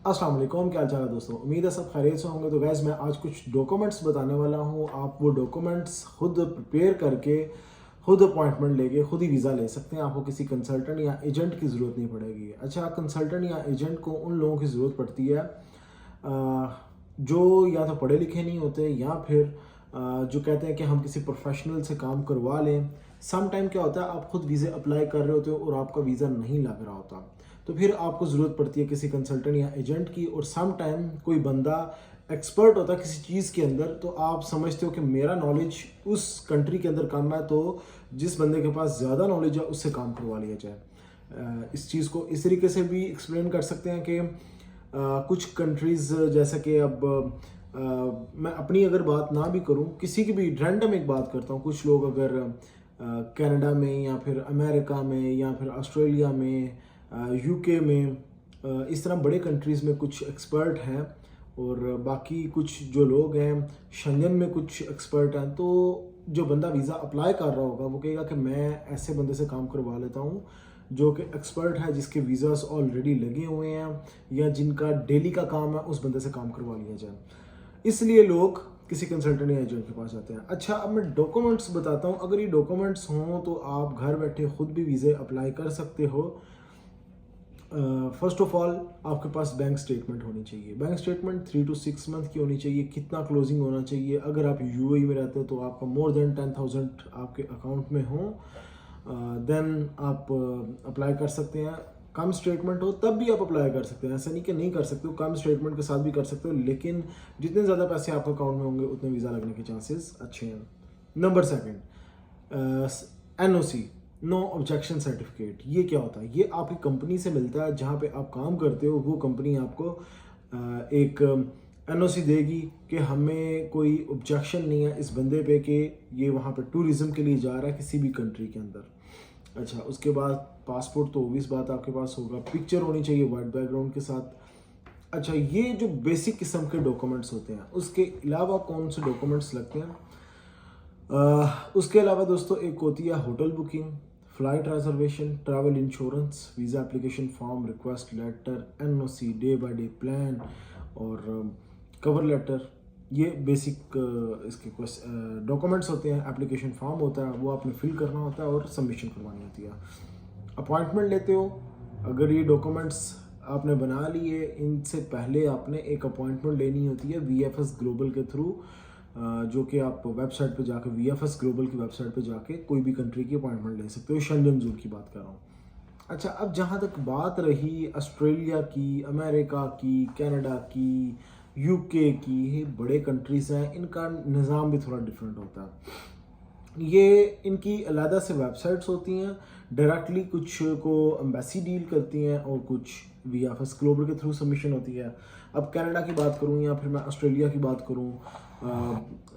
अस्सलाम वालेकुम, क्या हाल चाल है दोस्तों। उम्मीद है सब खैरियत से होंगे। तो गैस मैं आज कुछ डॉक्यूमेंट्स बताने वाला हूँ। आप वो डॉक्यूमेंट्स खुद प्रिपेयर करके खुद अपॉइंटमेंट लेके खुद ही वीज़ा ले सकते हैं। आपको किसी कंसल्टेंट या एजेंट की ज़रूरत नहीं पड़ेगी। अच्छा, कंसल्टेंट या एजेंट को उन लोगों की ज़रूरत पड़ती है जो या तो पढ़े लिखे नहीं होते या फिर जो कहते हैं कि हम किसी प्रोफेशनल से काम करवा लें। सम टाइम क्या होता है, आप खुद वीज़े अप्लाई कर रहे होते हो और आपका वीज़ा नहीं लग रहा होता, तो फिर आपको ज़रूरत पड़ती है किसी कंसल्टेंट या एजेंट की। और सम टाइम कोई बंदा एक्सपर्ट होता है किसी चीज़ के अंदर, तो आप समझते हो कि मेरा नॉलेज उस कंट्री के अंदर कम है, तो जिस बंदे के पास ज़्यादा नॉलेज है उससे काम करवा लिया जाए। इस चीज़ को इस तरीके से भी एक्सप्लेन कर सकते हैं कि कुछ कंट्रीज़ जैसे कि अब मैं अपनी अगर बात ना भी करूं, किसी की भी रैंडम एक बात करता हूं। कुछ लोग अगर कनाडा में या फिर अमेरिका में या फिर ऑस्ट्रेलिया में, यूके में, इस तरह बड़े कंट्रीज़ में कुछ एक्सपर्ट हैं, और बाकी कुछ जो लोग हैं शंघन में कुछ एक्सपर्ट हैं। तो जो बंदा वीज़ा अप्लाई कर रहा होगा वो कहेगा कि मैं ऐसे बंदे से काम करवा लेता हूँ जो कि एक्सपर्ट है, जिसके वीज़ास ऑलरेडी लगे हुए हैं या जिनका डेली का काम है, उस बंदे से काम करवा लिया जाए। इसलिए लोग किसी कंसल्टेंट या एजेंट के पास जाते हैं। अच्छा, अब मैं डॉक्यूमेंट्स बताता हूँ। अगर ये डॉक्यूमेंट्स हों तो आप घर बैठे खुद भी वीज़े अप्लाई कर सकते हो। फर्स्ट ऑफ ऑल आपके पास बैंक स्टेटमेंट होनी चाहिए। बैंक स्टेटमेंट 3 to 6 मंथ की होनी चाहिए। कितना क्लोजिंग होना चाहिए? अगर आप यूएई में रहते हो तो आपका मोर देन 10,000 आपके अकाउंट में हो, देन आप अप्लाई कर सकते हैं। कम स्टेटमेंट हो तब भी आप अप्लाई कर सकते हैं, ऐसा नहीं कि नहीं कर सकते हो। कम स्टेटमेंट के साथ भी कर सकते हो, लेकिन जितने ज़्यादा पैसे आपके अकाउंट में होंगे उतने वीज़ा लगने के चांसेस अच्छे हैं। Number second, NOC, no objection certificate. ये क्या होता है? ये आपकी कंपनी से मिलता है, जहाँ पे आप काम करते हो वो कंपनी आपको एक एनओसी देगी कि हमें कोई ऑब्जेक्शन नहीं है इस बंदे पे कि ये वहाँ पे टूरिज्म के लिए जा रहा है किसी भी कंट्री के अंदर। अच्छा, उसके बाद पासपोर्ट तो ऑब्वियस बात आपके पास होगा। पिक्चर होनी चाहिए वाइट बैकग्राउंड के साथ। अच्छा, ये जो बेसिक किस्म के डॉक्यूमेंट्स होते हैं, उसके अलावा कौन से डॉक्यूमेंट्स लगते हैं? उसके अलावा दोस्तों एक होती है hotel booking, flight reservation, travel insurance, visa application form, request letter, NOC, day by day plan और कवर लेटर। ये बेसिक इसके डॉक्यूमेंट्स होते हैं। एप्लीकेशन फॉर्म होता है, वो आपने फिल करना होता है और सबमिशन करवानी होती है। अपॉइंटमेंट लेते हो, अगर ये डॉक्यूमेंट्स आपने बना लिए, इनसे पहले आपने एक अपॉइंटमेंट लेनी होती है वीएफएस ग्लोबल के थ्रू, जो कि आप वेबसाइट पे जाके वीएफएस ग्लोबल की वेबसाइट पे जाके कोई भी कंट्री की अपॉइंटमेंट ले सकते हो। शंघन जोन की बात कर रहा हूँ। अच्छा, अब जहाँ तक बात रही ऑस्ट्रेलिया की, अमेरिका की, कनाडा की, यूके की, ये बड़े कंट्रीज़ हैं, इनका निज़ाम भी थोड़ा डिफरेंट होता है। ये इनकी अलग से वेबसाइट्स होती हैं, डायरेक्टली कुछ को एम्बेसी डील करती हैं और कुछ वीएफएस ग्लोबल के थ्रू सबमिशन होती है। अब कनाडा की बात करूँ या फिर मैं ऑस्ट्रेलिया की बात करूँ,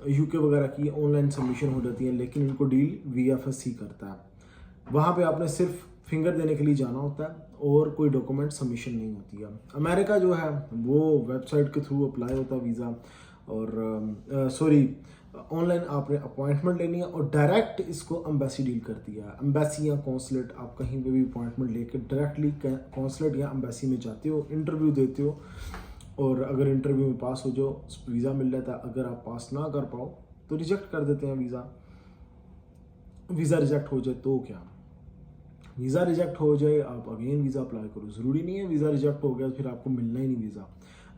यूके वगैरह की ऑनलाइन सबमिशन हो जाती है, लेकिन इनको डील वीएफएस ही करता है। वहाँ पे आपने सिर्फ फिंगर देने के लिए जाना होता है और कोई डॉक्यूमेंट सबमिशन नहीं होती है। अमेरिका जो है वो वेबसाइट के थ्रू अप्लाई होता है वीज़ा, और सॉरी, ऑनलाइन आपने अपॉइंटमेंट लेनी है और डायरेक्ट इसको एम्बेसी डील करती है। एम्बेसी या कौंसलेट, आप कहीं पे भी अपॉइंटमेंट लेकर डायरेक्टली कौंसलेट या एम्बेसी में जाते हो, इंटरव्यू देते हो, और अगर इंटरव्यू में पास हो जाओ वीज़ा मिल जाता है। अगर आप पास ना कर पाओ तो रिजेक्ट कर देते हैं वीज़ा। वीज़ा रिजेक्ट हो जाए तो क्या? वीज़ा रिजेक्ट हो जाए आप अगेन वीज़ा अप्लाई करो। ज़रूरी नहीं है वीज़ा रिजेक्ट हो गया फिर आपको मिलना ही नहीं visa.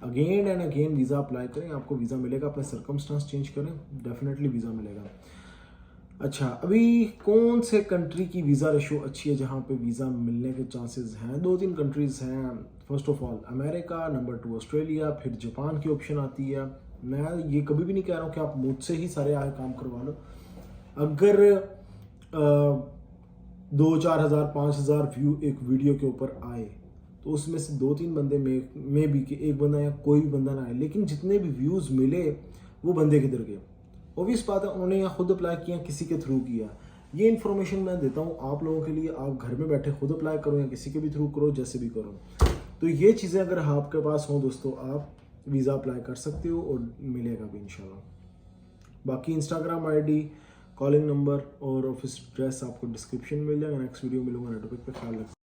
Again and again visa apply करें, आपको वीज़ा मिलेगा। अपने सर्कमस्टांस चेंज करें, डेफिनेटली वीज़ा मिलेगा। अच्छा, अभी कौन से कंट्री की वीज़ा रेशो अच्छी है जहाँ पे वीज़ा मिलने के चांसेस हैं? 2-3 कंट्रीज़ हैं। First of all America, number 2 Australia, फिर जापान की ऑप्शन आती है। मैं ये कभी भी नहीं कह रहा हूँ कि आप मुझसे ही सारे आए काम करवा लो। अगर 2-4 हज़ार 5,000 व्यू एक वीडियो के ऊपर आए तो उसमें से 2-3 बंदे में भी कि एक बंदा या कोई भी बंदा ना आए, लेकिन जितने भी व्यूज़ मिले वो बंदे किधर गए? ऑब्वियस बात है, उन्होंने या खुद अप्लाई किया, किसी के थ्रू किया। ये इन्फॉर्मेशन मैं देता हूँ आप लोगों के लिए। आप घर में बैठे खुद अप्लाई करो या किसी के भी थ्रू करो, जैसे भी करो। तो ये चीज़ें अगर आपके पास हों दोस्तों, आप वीज़ा अप्लाई कर सकते हो और मिलेगा भी इंशाल्लाह। बाकी इंस्टाग्राम आईडी, कॉलिंग नंबर और ऑफिस एड्रेस आपको डिस्क्रिप्शन में मिल जाएगा। नेक्स्ट वीडियो मिलूंगा, नेटवर्क पे ख्याल रखना।